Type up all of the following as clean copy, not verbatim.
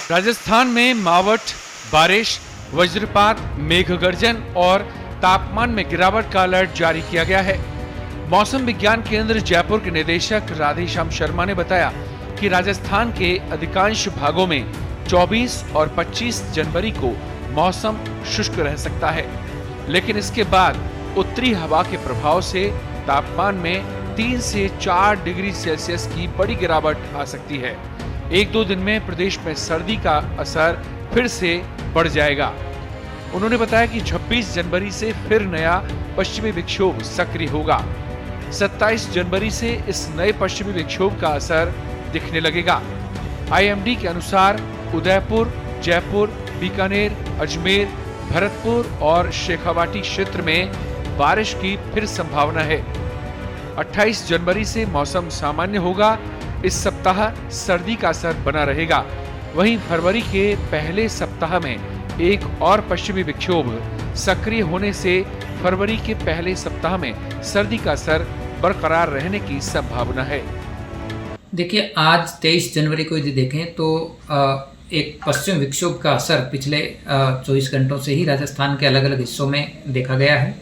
राजस्थान में मावठ, बारिश, वज्रपात, मेघ गर्जन और तापमान में गिरावट का अलर्ट जारी किया गया है। मौसम विज्ञान केंद्र जयपुर के निदेशक राधेश्याम शर्मा ने बताया कि राजस्थान के अधिकांश भागों में 24 और 25 जनवरी को मौसम शुष्क रह सकता है, लेकिन इसके बाद उत्तरी हवा के प्रभाव से तापमान में 3 से 4 डिग्री सेल्सियस की बड़ी गिरावट आ सकती है। 1-2 दिन में प्रदेश में सर्दी का असर फिर से बढ़ जाएगा। उन्होंने बताया कि 26 जनवरी से फिर नया पश्चिमी विक्षोभ सक्रिय होगा। 27 जनवरी से इस नए पश्चिमी विक्षोभ का असर दिखने लगेगा। आईएमडी के अनुसार उदयपुर, जयपुर, बीकानेर, अजमेर, भरतपुर और शेखावाटी क्षेत्र में बारिश की फिर संभावना है। 28 जनवरी से मौसम सामान्य होगा। इस सप्ताह सर्दी का असर बना रहेगा। वहीं फरवरी के पहले सप्ताह में एक और पश्चिमी विक्षोभ सक्रिय होने से फरवरी के पहले सप्ताह में सर्दी का असर बरकरार रहने की संभावना है। देखिए, आज 23 जनवरी को यदि देखें तो एक पश्चिम विक्षोभ का असर पिछले 24 घंटों से ही राजस्थान के अलग अलग हिस्सों में देखा गया है।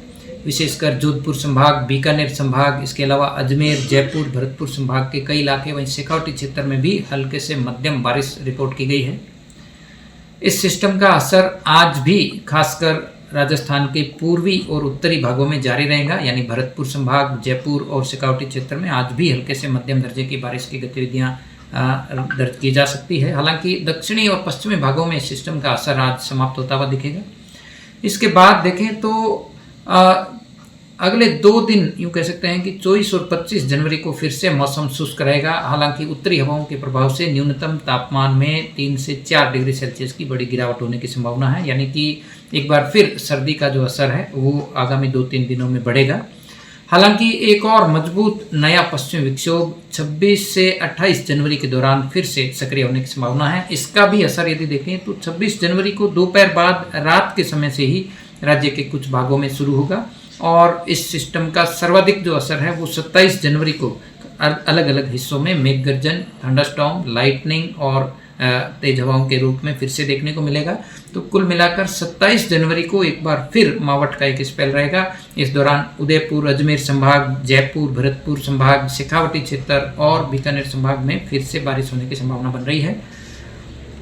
विशेषकर जोधपुर संभाग, बीकानेर संभाग, इसके अलावा अजमेर, जयपुर, भरतपुर संभाग के कई इलाके, वहीं शेखावाटी क्षेत्र में भी हल्के से मध्यम बारिश रिपोर्ट की गई है। इस सिस्टम का असर आज भी खासकर राजस्थान के पूर्वी और उत्तरी भागों में जारी रहेगा, यानी भरतपुर संभाग, जयपुर और शेखावाटी क्षेत्र में आज भी हल्के से मध्यम दर्जे की बारिश की गतिविधियां दर्ज की जा सकती है। हालांकि दक्षिणी और पश्चिमी भागों में इस सिस्टम का असर आज समाप्त होता हुआ दिखेगा। इसके बाद देखें तो अगले 2 दिन यूँ कह सकते हैं कि 24 और 25 जनवरी को फिर से मौसम शुष्क रहेगा। हालांकि उत्तरी हवाओं के प्रभाव से न्यूनतम तापमान में 3 से 4 डिग्री सेल्सियस की बड़ी गिरावट होने की संभावना है, यानी कि एक बार फिर सर्दी का जो असर है वो आगामी 2-3 दिनों में बढ़ेगा। हालांकि एक और मजबूत नया पश्चिमी विक्षोभ 26 से 28 जनवरी के दौरान फिर से सक्रिय होने की संभावना है। इसका भी असर यदि देखें तो 26 जनवरी को दोपहर बाद रात के समय से ही राज्य के कुछ भागों में शुरू होगा और इस सिस्टम का सर्वाधिक जो असर है वो 27 जनवरी को अलग अलग हिस्सों में मेघ गर्जन, थंडरस्टॉर्म, लाइटनिंग और तेज हवाओं के रूप में फिर से देखने को मिलेगा। तो कुल मिलाकर 27 जनवरी को एक बार फिर मावठ का एक स्पेल रहेगा। इस दौरान उदयपुर, अजमेर संभाग, जयपुर, भरतपुर संभाग, शेखावाटी क्षेत्र और बीकानेर संभाग में फिर से बारिश होने की संभावना बन रही है।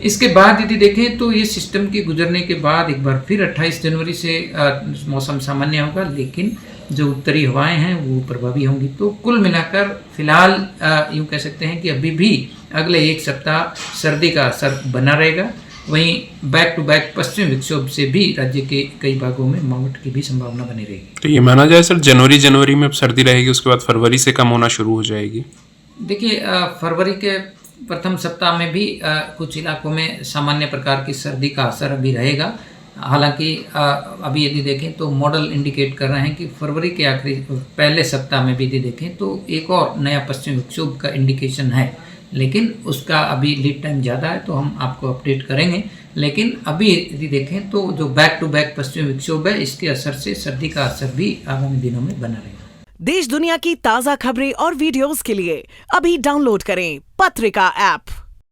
इसके बाद यदि देखें तो ये सिस्टम के गुजरने के बाद एक बार फिर 28 जनवरी से मौसम सामान्य होगा, लेकिन जो उत्तरी हवाएं हैं वो प्रभावी होंगी। तो कुल मिलाकर फिलहाल यूँ कह सकते हैं कि अभी भी अगले एक सप्ताह सर्दी का असर बना रहेगा। वहीं बैक टू बैक पश्चिमी विक्षोभ से भी राज्य के कई भागों में मावठ की भी संभावना बनी रहेगी। तो ये माना जाए सर, जनवरी में सर्दी रहेगी, उसके बाद फरवरी से कम होना शुरू हो जाएगी। देखिए, फरवरी के प्रथम सप्ताह में भी कुछ इलाकों में सामान्य प्रकार की सर्दी का असर अभी रहेगा। हालांकि अभी यदि देखें तो मॉडल इंडिकेट कर रहे हैं कि फरवरी के आखिरी पहले सप्ताह में भी यदि देखें तो एक और नया पश्चिमी विक्षोभ का इंडिकेशन है, लेकिन उसका अभी लीड टाइम ज़्यादा है तो हम आपको अपडेट करेंगे। लेकिन अभी यदि देखें तो जो बैक टू बैक पश्चिमी विक्षोभ है, इसके असर से सर्दी का असर भी आगामी दिनों में बना रहेगा। देश दुनिया की ताज़ा खबरें और वीडियोस के लिए अभी डाउनलोड करें पत्रिका ऐप।